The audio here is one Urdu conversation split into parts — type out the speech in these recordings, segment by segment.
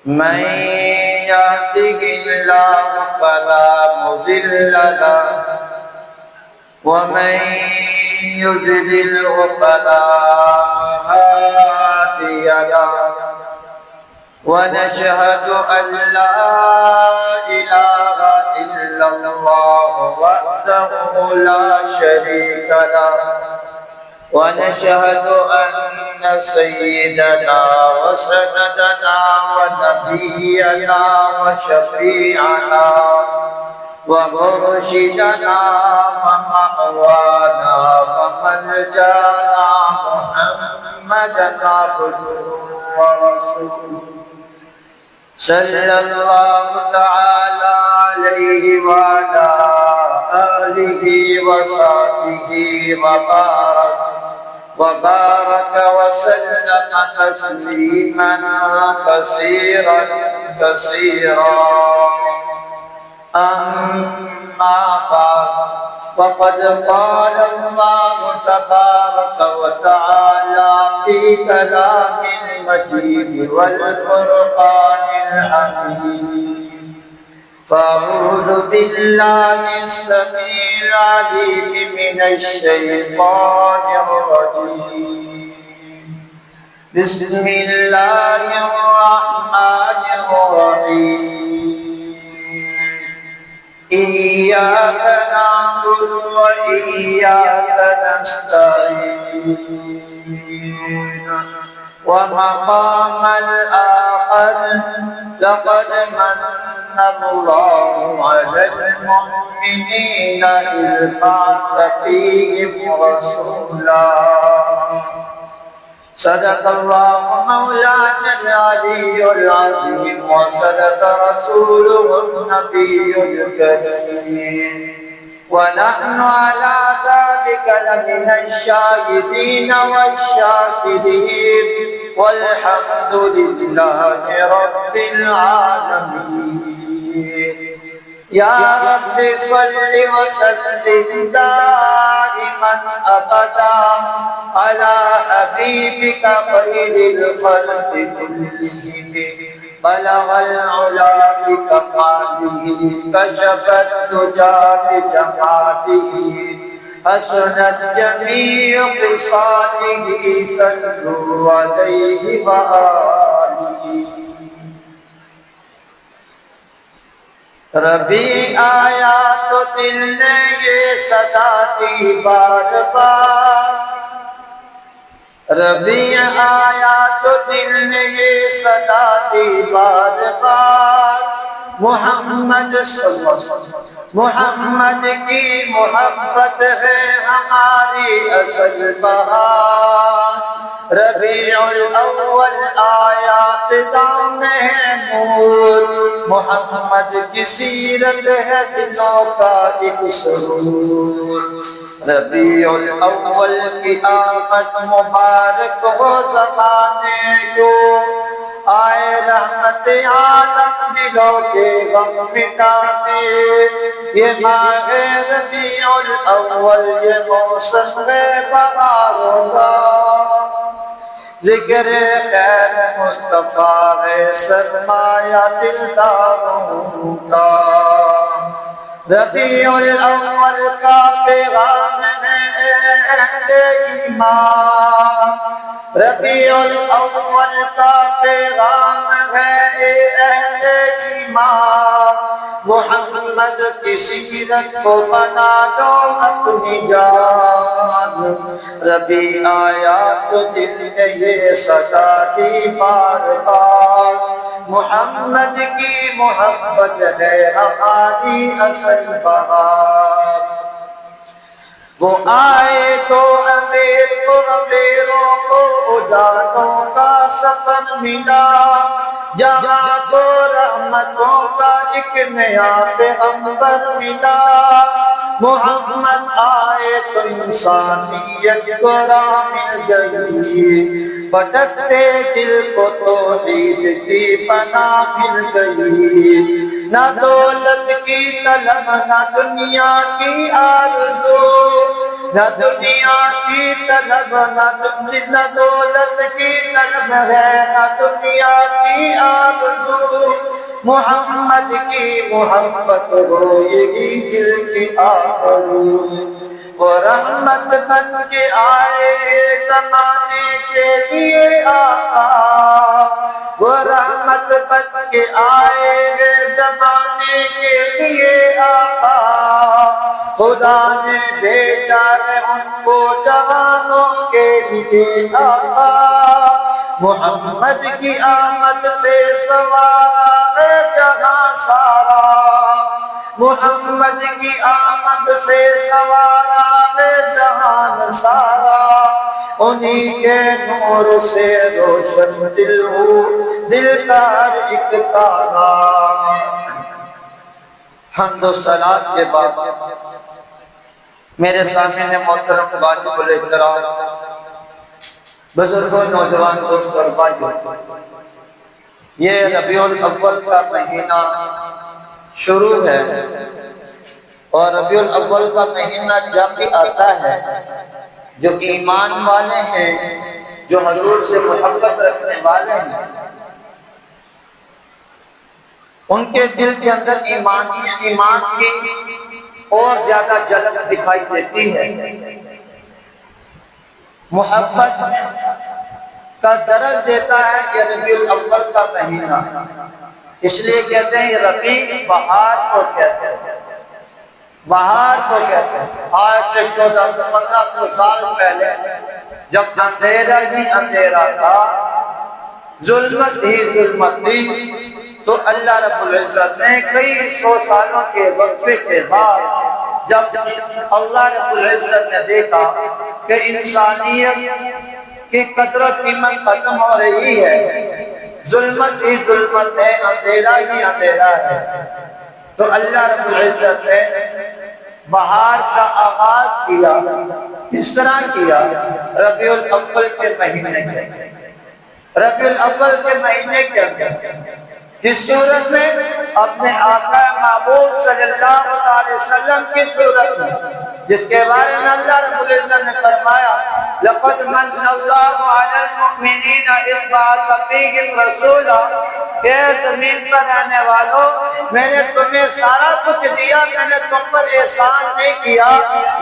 من يهده الله فلا مضل له ومن يضلله فلا هادي له ونشهد أن لا إله إلا الله وحده لا شريك له ونشهد أن سيدنا وسندنا ونبينا وشفيعنا ومرشدنا ومأوانا وملجانا محمدا عبده ورسوله صلى الله تعالى عليه وعلى آله وصحبه وبارك وسلم تسليما كثيرا أما بعد فقد قال الله تبارك وتعالى في كلام المجيد والفرقان الحميد فأعوذ بالله السميع العليم من الشيطان الرجيم بسم الله الرحمن الرحيم إياك نعبد وإياك نستعين ومقام الآخر لقد من الله على المؤمنين إذ بعث فيهم رسولا صدق الله مولانا العلي العظيم وصدق رسوله النبي الكريم ونحن على ذلك لمن الشاهدين والشاكرين والحمد لله رب العالمين يا رب صل وسلم دائما أبدا على حبيبك خير الخلق كلهم بلغ العلا بكماله كشف الدجى بجماله حسنت جميع خصاله صلوا عليه وآله ربی آیا تو دل نے یہ صدا دی بار بار ربی آیا تو دل نے یہ صدا دی بار بار محمد صلی اللہ علیہ وسلم محمد کی محبت ہے ہماری اصل بہار ربیع الاول آیا فضا میں ہے نور محمد کی سیرت ہے دلوں کا ایک سرور ربیع الاول کی آمد مبارک ہو زمانے کو آئے رحمت عالم دلوں کے غم مٹانے یہ ماہ ربیع الاول یہ موسم ہے بہاروں کا ذکر خیر مصطفیٰ ہے سرمایہ دلداروں کا ربیع الاول کا پیغام ہے اہل ایمان ربیع الاول کا پیغام ہے اہل ایمان محمد کی سیرت کو بنا دو اپنی جان ربیع آیا تو دل نے یہ صدا دی بار بار محمد کی محبت ہے ہماری اصل بہار وہ آئے تو اندھیر کو اندھیروں کو اجالوں کا سفر ملا جہاں کو رحمتوں کا ایک نیا پیغمبر ملا محمد آئے تو انسانیت کو راہ مل گئی بھٹکتے دل کو توحید کی پناہ مل گئی نہ دولت کی طلب نہ دنیا کی آرزو نہ دنیا کی طلب نہ دولت کی طلب ہے نہ دنیا کی آرزو محمد کی محبت ہوئے گی دل کی آخری، وہ رحمت بن کے آئے زمانے کے لیے آقا، وہ رحمت بن کے آئے زمانے کے لیے آقا، خدا نے بھیجا ہے ان کو جوانوں کے لیے آقا، محمد کی آمد سے سوارا ہے جہاں سارا، محمد کی آمد سے سوارا ہے جہان سارا، انہی کے نور سے روشن دل ہو دل کا ہر ایک تارا۔ حمد و صلات کے بعد میرے سامنے محترم واجب الاحترام بزرگوں، نوجوان دوست اور بھائیوں، یہ ربیع الاول کا مہینہ شروع ہے، اور ربیع الاول کا مہینہ جب بھی آتا ہے جو ایمان والے ہیں، جو حضور سے محبت رکھنے والے ہیں، ان کے دل کے اندر ایمان کی اور زیادہ جھلک دکھائی دیتی ہے، محبت کا درس دیتا ہے یہ ربیع الاول کا مہینہ، اس لیے کہتے ہیں یہ ربیع بہار کو کہتے ہیں، بہار کو کہتے ہیں۔ آج سے 1400-1500 سال پہلے جب اندھیرا ہی اندھیرا تھا، ظلمت ہی ظلمت تھی، تو اللہ رب العزت نے کئی سو سالوں کے وقفے کے بعد جب اللہ رب العزت نے دیکھا کہ انسانیت کی قدر و قیمت ختم ہو رہی ہے، ظلمت ہی ظلمت ہے، اندھیرا ہی اندھیرا ہے، تو اللہ رب العزت نے بہار کا آغاز کیا۔ کس طرح کیا؟ ربیع الاول کے مہینے کے، ربیع الاول کے مہینے کے اندر جس صورت میں اپنے آقا محبوب صلی اللہ علیہ وسلم کی صورت میں، جس کے بارے میں اللہ رب العزت نے فرمایا لقد من اللہ علی المؤمنین اذ بعث فیہم رسولا، کہ زمین پر رہنے والوں میں نے تمہیں سارا کچھ دیا، میں نے تم پر احسان نہیں کیا،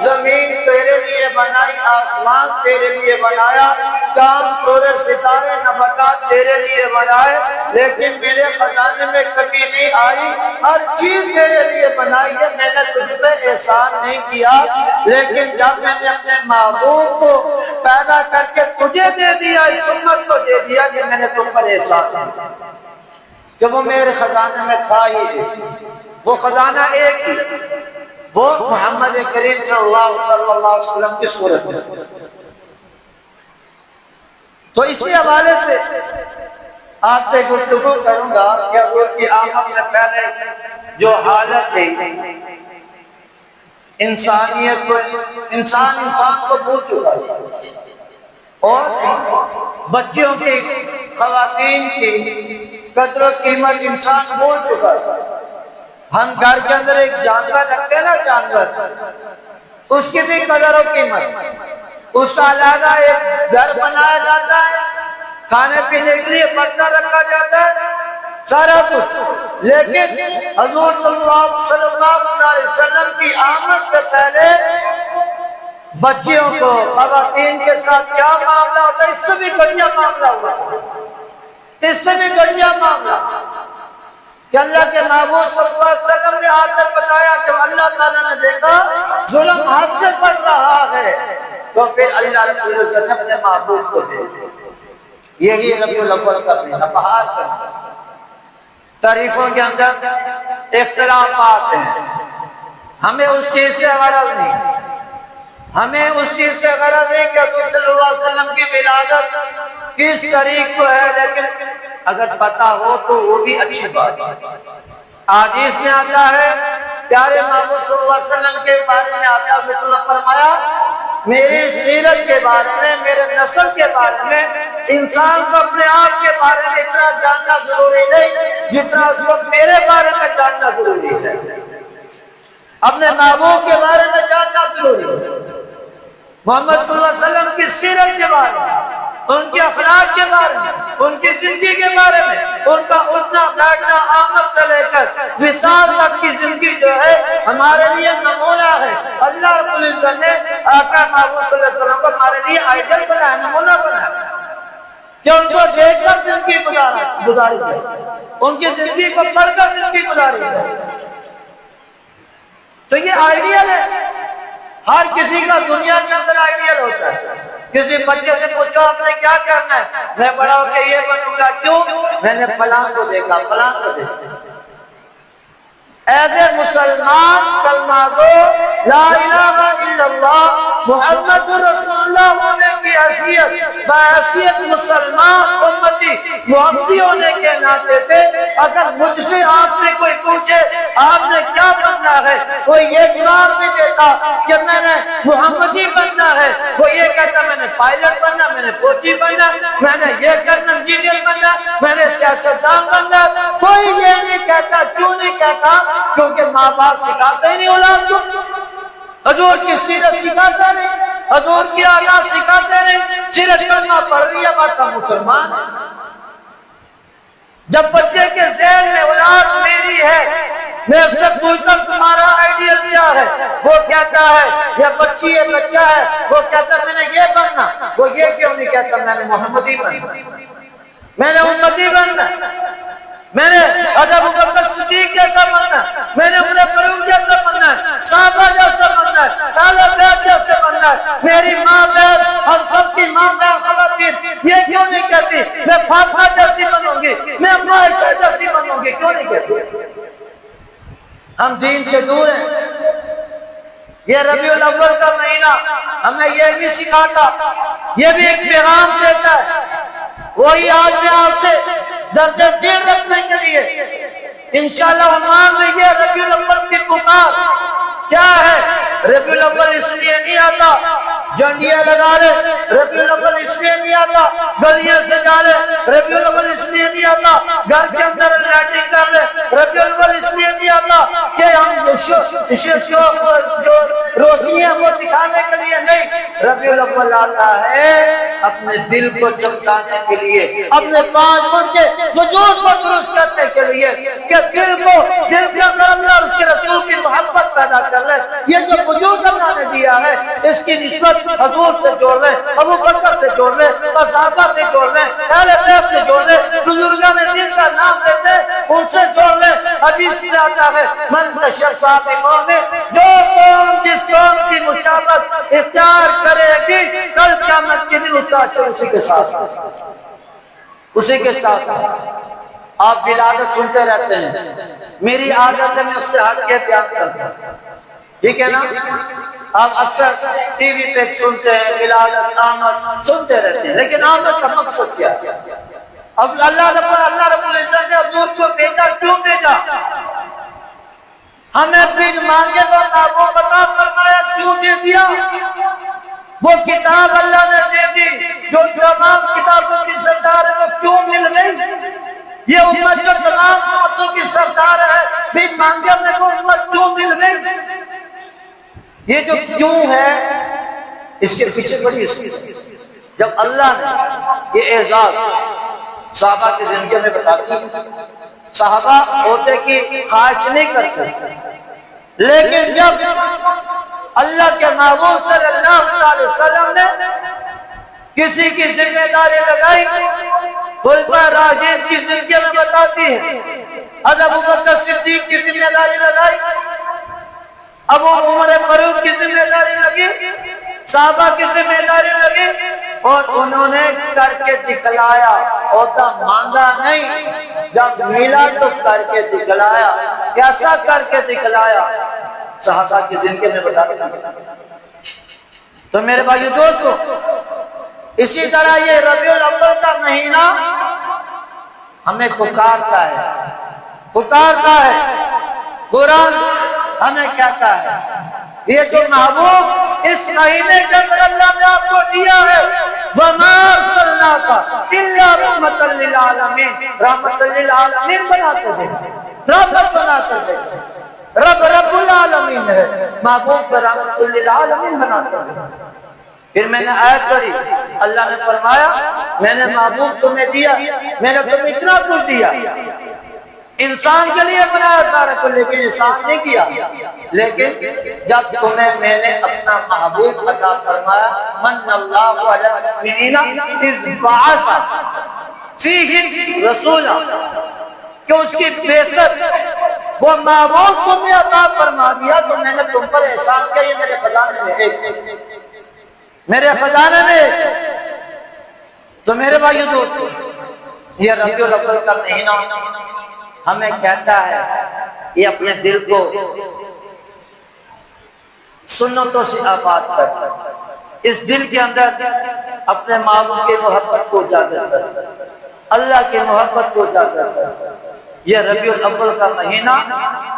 زمین تیرے لیے بنائی، آسمان تیرے لیے بنایا، چاند سورج ستارے نباتات تیرے لیے بنائے، لیکن میرے خزانے میں کمی نہیں آئی، ہر چیز تیرے لیے بنائی ہے، میں نے تجھ پہ احسان نہیں کیا، لیکن جب میں نے اپنے محبوب کو پیدا کر کے تجھے دے دیا، اس امت کو دے دیا کہ میں نے تم پر احسان کیا، کہ وہ میرے خزانے میں تھا ہی، وہ خزانہ ایک ہی، وہ محمد کریم صلی اللہ علیہ وسلم کی صورت میں۔ تو اسی حوالے سے آپ سے گفتگو کروں گا کہ حضور کی آمد سے پہلے جو حالت ہے، انسانیت کو انسان کو بھول چکا ہے، اور بچیوں کی، خواتین کی قدر و قیمت انسان بھول چکا ہے۔ ہم گھر کے اندر ایک جانور رکھتے ہیں نا، جانور، اس کی بھی قدر و قیمت، اس کا علیحدہ ایک گھر بنایا جاتا ہے، کھانے پینے کے لیے برتن رکھا جاتا ہے، سارا کچھ، لیکن حضور صلی اللہ علیہ وسلم کی آمد سے پہلے بچیوں کو، خواتین کے ساتھ کیا معاملہ ہوتا ہے، اس سے بھی گھٹیا معاملہ ہوا، اس سے بھی گھٹیا معاملہ، کہ اللہ کے محبوب صلی اللہ علیہ وسلم نے آ کر بتایا کہ اللہ تعالیٰ نے دیکھا ظلم حد سے بڑھ رہا ہے، تو پھر اللہ رب العزت نے اپنے محبوب کو دے دیا۔ یہی ربیع الاول کا مہینہ، بہار کا مہینہ۔ تاریخوں کے اندر اختلافات ہیں، ہمیں اس چیز سے غرض نہیں، ہمیں اس چیز سے غرض نہیں کہ حضور صلی اللہ علیہ وسلم کی ولادت کس تاریخ کو ہے، لیکن اگر پتہ ہو تو وہ بھی اچھی بات ہے۔ حدیث میں آتا ہے، پیارے محبوب صلی اللہ علیہ وسلم کے بارے میں آتا ہے، فرمایا میری سیرت کے بارے میں، میرے نسل کے بارے میں، انسان کو اپنے آپ کے بارے میں اتنا جاننا ضروری نہیں جتنا اس کو میرے بارے میں جاننا ضروری ہے، اپنے محبوب کے بارے میں جاننا ضروری ہے، محمد صلی اللہ علیہ وسلم کی سیرت کے بارے میں، ان کے اخلاق کے بارے میں، ان کی زندگی کے بارے میں، ان کا اٹھنا بیٹھنا، آمد سال تک کی زندگی جو ہے ہمارے لیے نمونہ ہے۔ اللہ رب العزت نے آقا محمد صلی اللہ علیہ وسلم کو ہمارے لیے آئیڈل بنایا، نمونہ بنایا کہ ان کو دیکھ کر زندگی گزاری ہے، ان کی زندگی کو پڑھ کر زندگی گزاری ہے۔ تو یہ آئیڈیل ہے، ہر کسی کا دنیا کے اندر آئیڈیل ہوتا ہے۔ کسی بچے سے پوچھو آپ نے کیا کرنا ہے، میں بڑا ہو کے یہ بنوں گا، کیوں؟ میں نے فلاں کو دیکھا، فلاں کو دیکھا۔ ایسے مسلمان کلمہ گو لا الہ الا اللہ محمد رسول اللہ ہونے کی حیثیت، بحیثیت مسلمان امتی محمدی ہونے کے ناطے پہ اگر مجھ سے آپ سے کوئی پوچھے آپ نے کیا بننا ہے، کوئی یہ جواب نہیں دیتا کہ میں نے محمدی بننا ہے، وہ یہ کہتا میں نے پائلٹ بننا، میں نے فوجی بننا، میں نے یہ کرنا، انجینئر بننا، میں نے سیاستدان بننا۔ کوئی یہ نہیں کہتا، کیوں نہیں کہتا؟ کیونکہ ماں باپ سکھاتے ہی نہیں اولاد کو، حضور کی سیرت سکھاتا نہیں، حضور کی آداب سکھاتے نہیں، صرف کلمہ پڑھ لیا بات ہم مسلمان۔ جب بچے کے ذہن میں اولاد میری ہے، میں اس سے پوچھتا تمہارا آئیڈیل کیا ہے، وہ کہتا ہے یا بچی ہے بچہ ہے، وہ کہتا میں نے یہ بننا، وہ یہ کیوں نہیں کہتا میں نے محمدی بننا، میں نے امتی بننا، میں نے حضرت ابوبکر صدیق جیسا بننا، میں نے عمر فاروق جیسا بننا ہے، صحابہ جیسا بننا ہے، اہل بیت جیسے بننا ہے۔ میری ماں بہن، ہم سب کی ماں بہن خواتین یہ کیوں نہیں کہتی میں فاطمہ جیسی بنوں گی، میں اماں عائشہ جیسی بنوں گی، کیوں نہیں کہتی؟ ہم دین سے دور ہیں۔ یہ ربیع الاول کا مہینہ ہمیں یہ نہیں سکھاتا، یہ بھی ایک پیغام دیتا ہے۔ وہی آج میں آپ سے درد دل رکھنے کے لیے انشاءاللہ عنوان میں یہ ربیع الاول کی پکار کیا ہے۔ ربیع الاول اس لیے نہیں آتا جھنڈیاں لگا رہے، ربیع الاول اس لیے نہیں آتا گلیاں سجا رہے، ربیع الاول اس لیے نہیں آتا گھر کے اندر لائٹنگ کر رہے، ربیع الاول اس لیے نہیں آتا کہ ہم جو روشنیاں وہ دکھانے کے لیے نہیں۔ ربیع الاول آتا ہے اپنے دل کو چمکانے کے لیے، اپنے پانچ من کے وجود کو درست کرنے کے لیے کہ دل کے اندر اللہ اور اس کے رسول کی محبت پیدا کر لے۔ یہ جو وجود اللہ نے دیا ہے اس کی نسبت حضور سے جوڑ لے، ابو بکر سے جوڑ لے، صحابہ سے جوڑ لے، اہل بیت سے جوڑ لے، بزرگان دین کا نام لیتے ان سے جوڑ لے۔ حدیث میں آتا ہے من تشبہ بقوم، جو قوم جس قوم کی مشابہت اختیار کرے گی کل قیامت کے دن اس کا حشر اسی کے ساتھ اسی کے ساتھ۔ آپ ولادت سنتے رہتے ہیں، میری عادت ہے میں اس سے ہٹ کے بیان کرتا ہوں، ٹھیک ہے نا؟ آپ اکثر ٹی وی پہ سنتے ہیں ولادت آمد سنتے رہتے ہیں، لیکن آمد کا مقصد کیا؟ اب اللہ رب العزت نے حضور کو بھیجا، کیوں بھیجا؟ ہمیں بن مانگے تو محبوب عطا فرمایا، کیوں دے دیا؟ وہ کتاب اللہ نے دے دی جو تمام کتابوں کی سردار ہے، وہ کیوں مل گئی؟ یہ امت جو تمام امتوں کی سردار ہے، بن مانگے میں وہ امت کیوں مل گئی؟ یہ جو کیوں ہے اس کے پیچھے بڑی جب اللہ نے یہ اعزاز صحابہ کی زندگی میں بتا دی، صحابہ ہوتے کی خواہش نہیں کرتے، لیکن جب اللہ کے محبوب صلی اللہ علیہ وسلم نے کسی کی ذمہ داری لگائی، خلفائے راشدین کی زندگی میں بتاتی ہے، حضرت ابوبکر صدیق کی ذمہ داری لگائی، ابو عمر فاروق کی ذمہ داری لگی، صحابہ کی ذمہ داری لگی، اور انہوں نے کر کے دکھلایا، ہوتا مانگا نہیں، جب ملا تو کر کے دکھلایا۔ کیسا کر کے دکھلایا؟ صحابہ کی زندگی میں بتا دیا۔ تو میرے بھائیو دوستو، اسی طرح یہ ربیع الاول کا مہینہ ہمیں پکارتا ہے، قرآن ہمیں کہتا ہے یہ جو محبوب اس مہینے کے اندر اللہ نے آپ کو دیا ہے، وَمَا أَرْسَلْنَاكَ إِلَّا رَحْمَةً لِلْعَالَمِينَ، رحمت للعالمین بنا کر دے، رحمت بنا کر دے۔ رب العالمین ہے، محبوب کو رحمت للعالمین بنا کر دے۔ پھر میں نے آیت پڑھی، اللہ نے فرمایا میں نے محبوب تمہیں دیا، میں نے تمہیں اتنا کچھ دیا، انسان کے لیے بنایا سارے کو، لیکن انسان نہیں کیا۔ لیکن جب تمہیں میں نے اپنا محبوب عطا فرمایا، من اللہ علی المؤمنین اذ بعث فیہم رسولا، کہ اس کی بعثت وہ محبوب تمہیں عطا فرما دیا تو میں نے تم پر احسان کیا، یہ میرے خزانے میں ایک، میرے خزانے میں۔ تو میرے بھائیو دوستو، یہ ربیع الاول کا مہینہ ہمیں کہتا ہے، یہ اپنے دل کو سنتوں سے آباد کر، اس دل کے اندر اپنے معبود کی محبت کو اجاگر کر، اللہ کی محبت کو اجاگر کر۔ یہ ربیع الاول کا مہینہ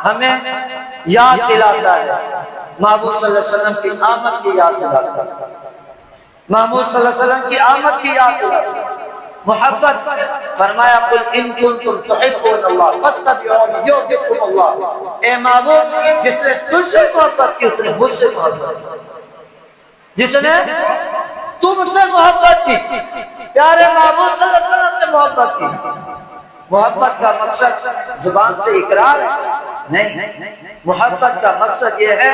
ہمیں یاد دلاتا ہے، محبوب صلی اللہ علیہ وسلم کی آمد کی یاد دلاتا ہے، محمود صلی اللہ علیہ وسلم کی آمد کی یاد دلاتا ہے۔ محبت فرمایا قل ان کنتم تحبون اللہ فاتبعونی یحببکم اللہ، اے محبوب جس نے تجھ سے محبت کی اس نے مجھ سے محبت کی، جس نے تم سے محبت کی، پیارے محبوب صلی اللہ علیہ وسلم سے محبت کی۔ محبت کا مقصد زبان سے اقرار نہیں، محبت کا مقصد یہ ہے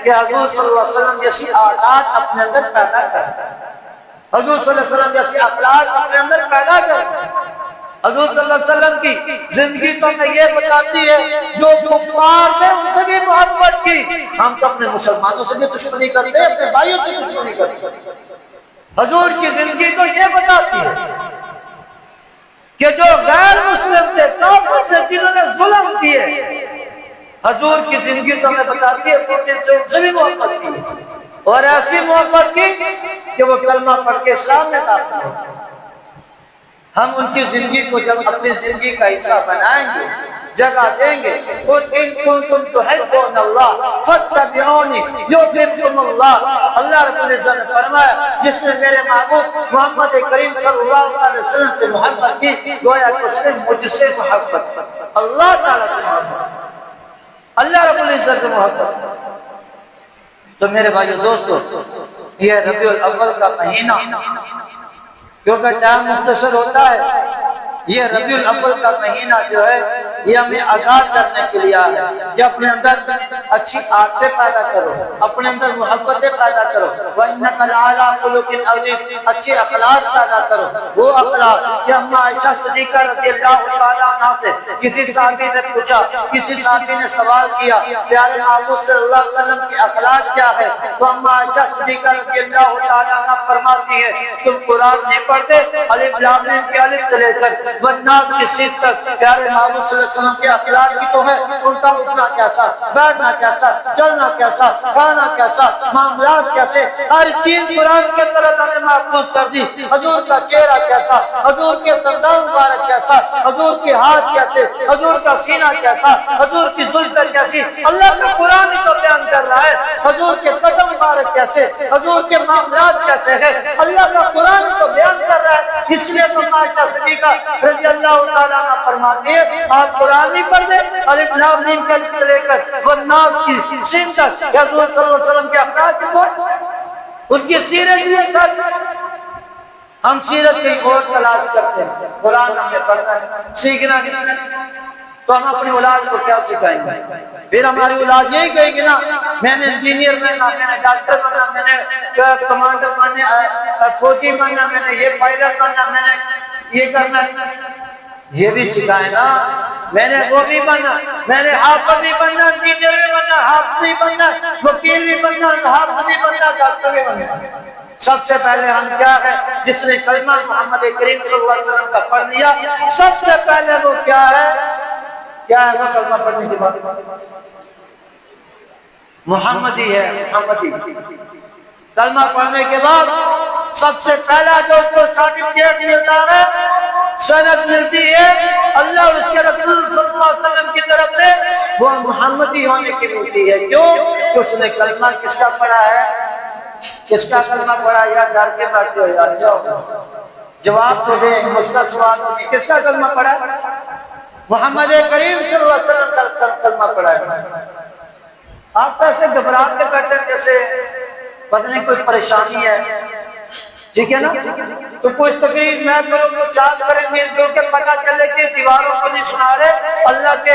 کہ حضور صلی اللہ علیہ وسلم جیسی عادات اپنے اندر پیدا کرتا ہے، حضور صلی اللہ علیہ وسلم جیسی اخلاق اپنے اندر پیدا کرتا ہے۔ حضور صلی اللہ علیہ وسلم کی زندگی تو میں یہ بتاتی ہے، جو کفار نے ان سے بھی محبت کی، ہم تو اپنے مسلمانوں سے بھی دشمنی کرتے، اپنے بھائیوں سے دشمنی کرتے۔ حضور کی زندگی تو یہ بتاتی ہے کہ جو غیر مسلم تھے، کافر تھے، جنہوں نے ظلم کیے، حضور کی زندگی تو ہمیں بتاتی ہے کہ ان سے بھی محبت کی، اور ایسی محبت کی کہ وہ کلمہ پڑھ کے اسلام میں داخل ہو۔ ہم ان کی زندگی کو جب اپنی زندگی کا حصہ بنائیں گے، جگہ دیں گے، قل ان کنتم تحبون اللہ فاتبعونی یحببکم اللہ، اللہ رب العزت نے فرمایا جس نے میرے محبوب محمد کریم صلی اللہ علیہ وسلم سے محبت کی، گویا کہ اس نے مجھ سے محبت کی، اللہ تعالیٰ سے محبت، اللہ رب العزت سے محبت۔ تو میرے بھائیو دوستو، یہ ربیع الاول کا مہینہ کیونکہ ٹائم مختصر ہوتا ہے، یہ ربیع الاول کا مہینہ جو ہے یہ ہمیں آگاہ کرنے کے لیے ہے کہ اپنے اندر اچھی عادتیں پیدا کرو، اپنے اندر محبتیں پیدا کرو، وَإِنَّكَ لَعَلَىٰ خُلُقٍ عَظِيمٍ، اچھے اخلاق پیدا کرو، وہ اخلاق کہ اما عائشہ صدیقہ رضی اللہ تعالیٰ عنہ سے کسی صحابی نے پوچھا، کسی صحابی نے سوال کیا پیارے محبوب صلی اللہ علیہ وسلم کے اخلاق کیا ہے، تو اما عائشہ صدیقہ رضی اللہ تعالیٰ عنہ فرماتی ہے تم قرآن نہیں پڑھتے، الف لام میم کے الف سے لے کر والناس کی سین تک پیارے محبوب صلی اللہ علیہ وسلم کے اخلاق کی تو ہے، ان کا اٹھنا کیسا، بیٹھنا کیسا، چلنا کیسا، کھانا کیسا، معاملات کیسے، ہر چیز قرآن کے اندر اللہ نے محفوظ کر دی۔ حضور کا چہرہ کیسا، حضور کے دندان مبارک کیسا، حضور کے ہاتھ کیسے، حضور کا سینہ کیسا، حضور کی زلفیں کیسی، اللہ کا قرآن ہی تو بیان کر رہا ہے۔ حضور کے قدم مبارک کیسے، حضور کے معاملات کیسے ہیں، اللہ کا قرآن ہی تو بیان کر رہا ہے۔ اس لیے تو عائشہ صدیقہ رضی اللہ تعالیٰ عنہ فرماتی ہے آپ قرآن نہیں پڑھتے، الف لام میم کے الف سے لے کر والناس کی سین تک، حضور صلی اللہ علیہ وسلم کے اخلاق کی تو ان کی سیرت یہ سچ، ہم سیرت کی اور تلاش کرتے ہیں، قرآن ہمیں پڑھنا ہے، سیکھنا ہے، تو ہم اپنی اولاد کو کیا سکھائیں گے؟ پھر ہماری اولاد یہی کہے گی نا میں نے انجینئر بننا، میں نے ڈاکٹر بننا، میں نے کمانڈر بننا، فوجی بننا، میں نے یہ پائلٹ بننا، میں نے یہ کرنا، یہ بھی سکھائے نا، میں نے وہ بھی بننا، میں نے حافظ بھی بننا، انجینئر بھی بننا، حافظ بھی بننا، وکیل بھی بننا، حافظ بھی بننا، ڈاکٹر بھی بننا۔ سب سے پہلے ہم کیا ہے، جس نے کلمہ محمد کریم صلی اللہ علیہ وسلم کا پڑھ لیا، سب سے پہلے وہ کیا ہے، کیا ہے وہ کلمہ پڑھنے کے بعد محمدی ہے، محمدی کلمہ پڑھنے کے بعد سب سے پہلا جو اس کو سرٹیفکیٹ ملتا ہے، سند ملتی ہے اللہ اور اس کے رسول صلی اللہ علیہ وسلم کی طرف سے، وہ محمدی ہونے کی ملتی ہے۔ کیوں کہ اس نے کلمہ کس کا پڑھا ہے، کس کا کلمہ پڑھا؟ یا ڈر کے بیٹھے ہو یار، جاؤ جواب تو دیں، مشکل سوال ہوگی، کس کا کلمہ پڑھا؟ محمد کریم صلی اللہ علیہ وسلم کا کلمہ پڑھا ہے۔ آپ کیسے گھبراہٹ کے بیٹھے جیسے پتہ نہیں کوئی پریشانی ہے، ٹھیک ہے نا؟ تو کوئی تقریر میں کروں تو چارج کریں مل جل کے، پتہ چلے کہ دیواروں کو نہیں سنا رہے، اللہ کے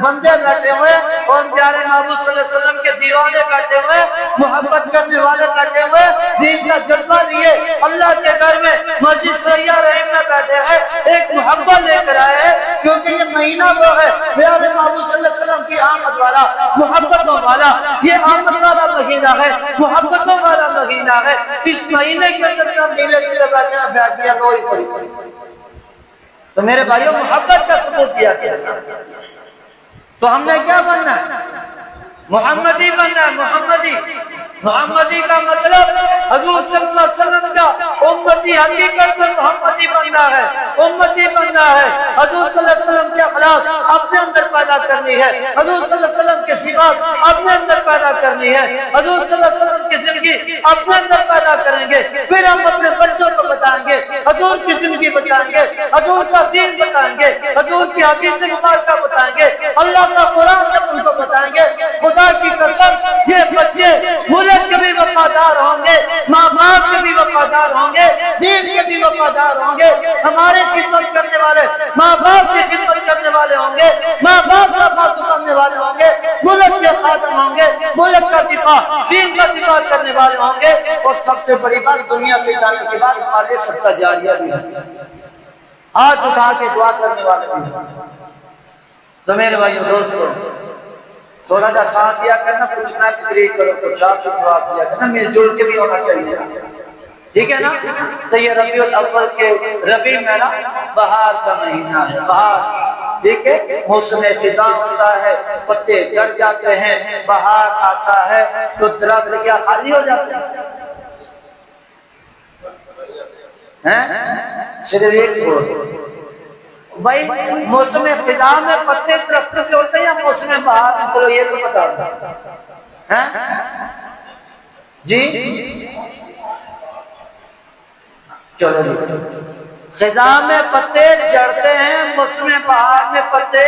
بندے بیٹھے ہوئے اور پیارے محبوب صلی اللہ علیہ وسلم کے دیوانے بیٹھے ہوئے، محبت کرنے والے بیٹھے ہوئے، دین کا جذبہ لیے اللہ کے گھر میں مسجد سیاح رحیم میں بیٹھے ہیں، ایک محبت لے کر آئے ہیں، کیونکہ یہ مہینہ وہ ہے پیارے محبوب صلی اللہ علیہ وسلم کی آمد والا، محبتوں والا، یہ آمد والا مہینہ ہے، محبتوں والا مہینہ ہے۔ اس مہینے کے اندر ہم نیلے نیلے بیٹھ گیا کوئی، تو میرے بھائیوں محبت کا ثبوت دیا گیا، تو ہم نے کیا بننا ہے؟ محمدی بننا ہے، محمدی۔ محمدی کا مطلب حضور صلی اللہ علیہ وسلم کا امتی، حقیقت میں محمدی بننا ہے، امتی بننا ہے، حضور صلی اللہ علیہ وسلم کے اخلاق اپنے اندر پیدا کرنی ہے، حضور صلی اللہ علیہ وسلم کی صفات اپنے اندر پیدا کرنی ہے، حضور صلی اللہ علیہ وسلم کی زندگی اپنے اندر پیدا کریں گے، پھر ہم اپنے بچوں کو بتائیں گے، حضور کی زندگی بتائیں گے، حضور کا دین بتائیں گے، حضور کی حدیث مبارکہ بتائیں گے، اللہ کا قرآن جب ان کو بتائیں گے، خدا کی قسم یہ بچے ملک کے بھی وفادار ہوں گے، ماں باپ کے بھی وفادار ہوں گے، دین کے بھی وفادار ہوں گے، ہمارے خدمت کرنے والے ماں باپ کی خدمت کرنے والے ہوں گے، ماں باپ کا بات کرنے والے ہوں گے، ملک کے خادم ہوں گے، ملک کا دفاع، دین کا دفاع کرنے والے ہوں گے، اور سب سے بڑی بات دنیا سے جانے کے بعد ہمارے صدقہ جاریہ بھی ہے، ہاتھ اٹھا کے دعا کرنے والے بھی ہیں۔ تو میرے بھائیو دوستو تھوڑا سا ساتھ دیا کرنا، کچھ نہ تقریر کرو تو چاپ سے جواب دیا کرنا، مل جل کے بھی ہونا چاہیے، ٹھیک ہے نا؟ تو یہ ربیع الاول کے ربیع میں نا بہار کا مہینہ ہے، بہار، ٹھیک ہے، موسم خزاں ہوتا ہے، پتے جھڑ جاتے ہیں، بہار آتا ہے تو درخت کیا خالی ہو جاتے ہیں؟ صرف ایک چھوڑ بھائی، موسم خزاں میں پتے درخت کے ہوتے ہیں یا موسم بہار میں؟ چلو یہ تو بتا دو جی، چلو جی، خزاں میں پتے جھڑتے ہیں، موسم بہار میں پتے،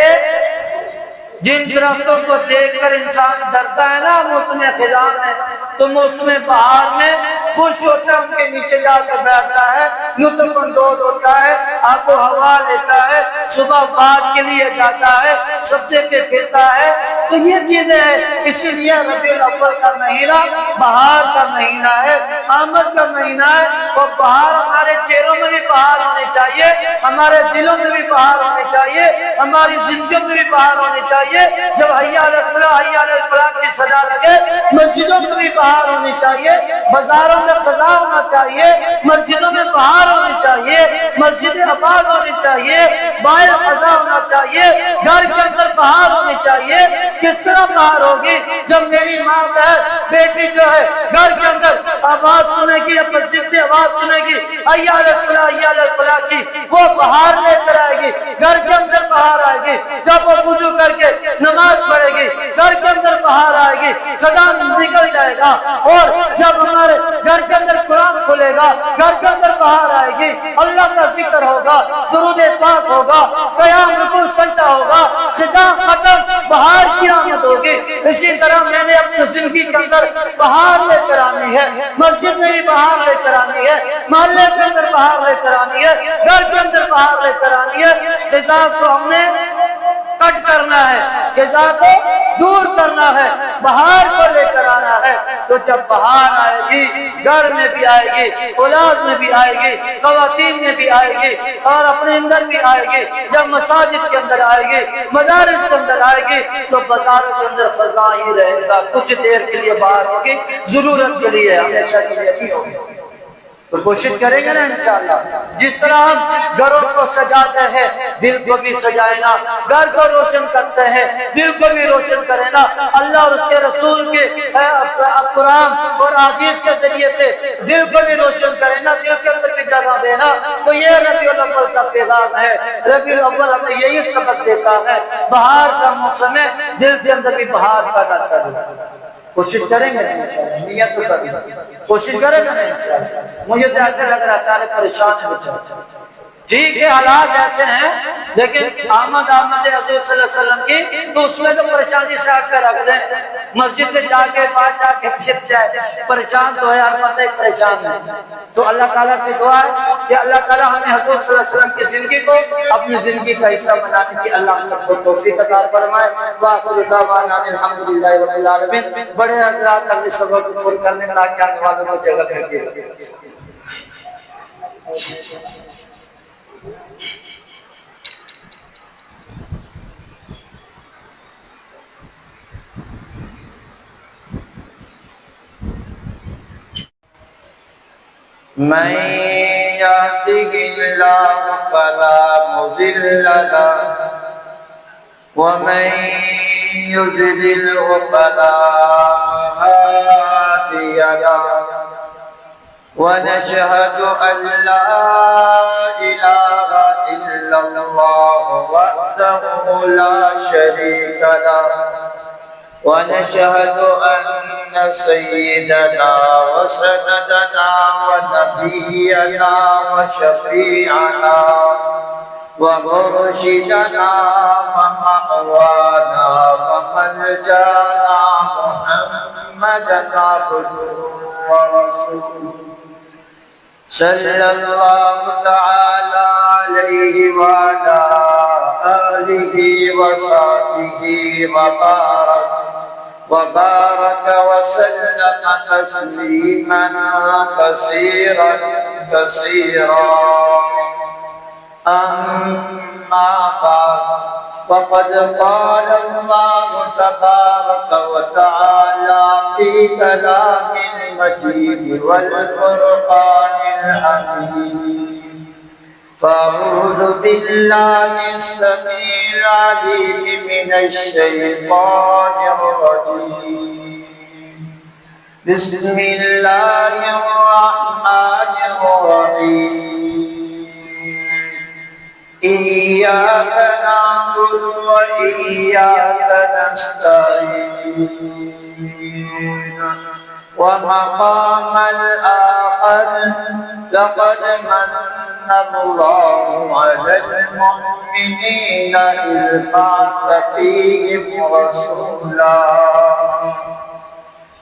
جن درختوں کو دیکھ کر انسان ڈرتا ہے نا موسم خزاں میں، تو موسم بہار میں خوش ہوتا ہے، ان کے نیچے جا کر بیٹھتا ہے، لطف اندوز ہوتا ہے، آب و ہوا لیتا ہے، صبح بات کے لیے جاتا ہے، سبزے پہ پھرتا ہے، تو یہ چیزیں ہیں۔ اسی لیے ربیع الاول کا مہینہ بہار کا مہینہ ہے، آمد کا مہینہ ہے، اور بہار ہمارے چہروں میں بھی بہار ہونی چاہیے، ہمارے دلوں میں بھی بہار ہونی چاہیے، ہماری زندگیوں میں بھی بہار ہونی چاہیے۔ جب حی علی الفلاح، حی علی الفلاح کی صدا لگے، مسجدوں میں بھی بہار ہونی چاہیے، بازاروں میں خزاں ہونا چاہیے، مسجدوں میں بہار ہونی چاہیے، مسجد آباد ہونی چاہیے، باہر خزاں ہونا چاہیے، گھر کے اندر بہار ہونی چاہیے۔ کس طرح بہار ہوگی؟ جب میری ماں بہن بیٹی جو ہے گھر کے اندر آواز سنے گی یا مسجد سے آواز سنے گی حی علی الفلاح، حی علی الفلاح کی، وہ بہار لے کر آئے گی، گھر کے اندر بہار آئے گی۔ جب وہ وضو کر کے نماز پڑھے گی، گھر کے اندر بہار آئے گی، خزاں نکل جائے گا، اور جب ہمارے گھر کے اندر قرآن کھلے گا، گھر کے اندر بہار آئے گی، اللہ کا ذکر ہوگا، درود پاک ہوگا، قیام رکوع سجدہ ہوگا، خزاں ختم، بہار کی آمد ہوگی۔ اسی طرح میں نے اپنی زندگی کے اندر بہار لے کر آنی ہے، مسجد میں بھی بہار لے کر آنی ہے، محلے کے اندر بہار لے کر آنی ہے، گھر کے اندر بہار لے کر آنی ہے۔ خزاں کو ہم نے کٹ کرنا ہے، خزاں کو دور کرنا ہے، بہار کو لے کر آنا ہے۔ تو جب بہار آئے گی، گھر میں بھی آئے گی، اولاد میں بھی آئے گی، خواتین میں بھی آئے گی، اور اپنے اندر بھی آئے گی، جب مساجد کے اندر آئے گی، مدارس کے اندر آئے گی، تو بازاروں کے اندر خزاں ہی رہے گا، کچھ دیر کے لیے باہر ہوگی، ضرورت کے لیے، ہمیشہ کے لیے نہیں ہوگی۔ تو کوشش کریں گے نا انشاءاللہ، جس طرح ہم گھروں کو سجاتے ہیں، دل کو بھی سجائے نا، گھر کو روشن کرتے ہیں، دل کو بھی روشن کرے نا، اللہ اور اس کے رسول کے قرآن اور حدیث کے ذریعے سے دل کو بھی روشن کرے نا، دل کے اندر بھی جگہ دینا۔ تو یہ ربیع الاول کا پیغام ہے۔ ربیع الاول ہمیں یہی سبق دیتا ہے، بہار کا موسم ہے، دل کے اندر بھی بہار پیدا کرے۔ کوشش کریں گے، نیت تو کریں، کوشش کریں گے۔ مجھے تو ایسا لگ رہا ہے سارے پریشان ہیں، ٹھیک ہے حالات ایسے ہیں، لیکن آمد حضور صلی اللہ علیہ وسلم کی تو اس میں تو پریشانی سے آ کر رکھ دیں، مسجد میں جا کے بعد جا کے پھر جائے، پریشان تو ہے، ہر بندہ پریشان ہے۔ تو اللہ تعالیٰ سے دعا ہے کہ اللہ تعالیٰ ہمیں حضور صلی اللہ علیہ وسلم کی زندگی کو اپنی زندگی کا حصہ بنانے کی اللہ ہم سب کو توفیق عطا فرمائے۔ وآخر دعوانا الحمدللہ رب العالمین۔ بڑے حضرات اگلے سبق کو پر کرنے تاکہ آنے والوں کو جگہ کر دے۔ من يهده الله فلا مضل له ومن يضلله فلا هادي له ونشهد أن لا إله إلا الله وحده لا شريك له ونشهد أن سيدنا وسندنا ونبينا وشفيعنا ومرشدنا ومأوانا وملجانا محمدا عبده ورسوله صلى الله تعالى عليه وعلى آله وصحبه وبارك وسلم تسليما كثيرا كثيرا. أما بعد فقد قال الله تبارك وتعالى في كلام المجيد والفرقان الحميد. فأعوذ بالله السميع العليم من الشيطان الرجيم. بسم الله الرحمن الرحيم. إياك نعبد وإياك نستعين. ومقام الآخر لقد من الله على المؤمنين إذ بعث فيهم رسولا.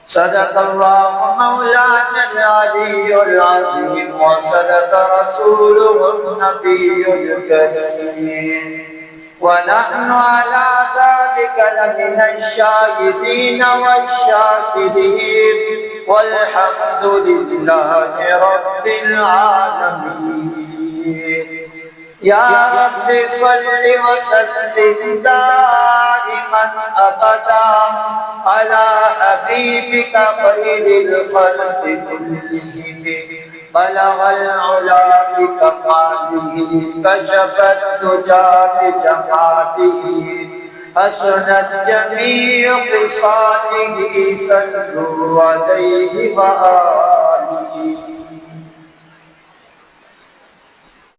صدق الله مولانا العلي العظيم وصدق رسوله النبي الكريم. ونحن على ذلك لمن الشاهدين والشاكرين والحمد لله رب العالمين. يا رب صل وسلم دائما أبدا على حبيبك خير الخلق كلهم. بلغ العلا بكماله كشف الدجى بجماله حسنت جميع خصاله صلوا عليه وآله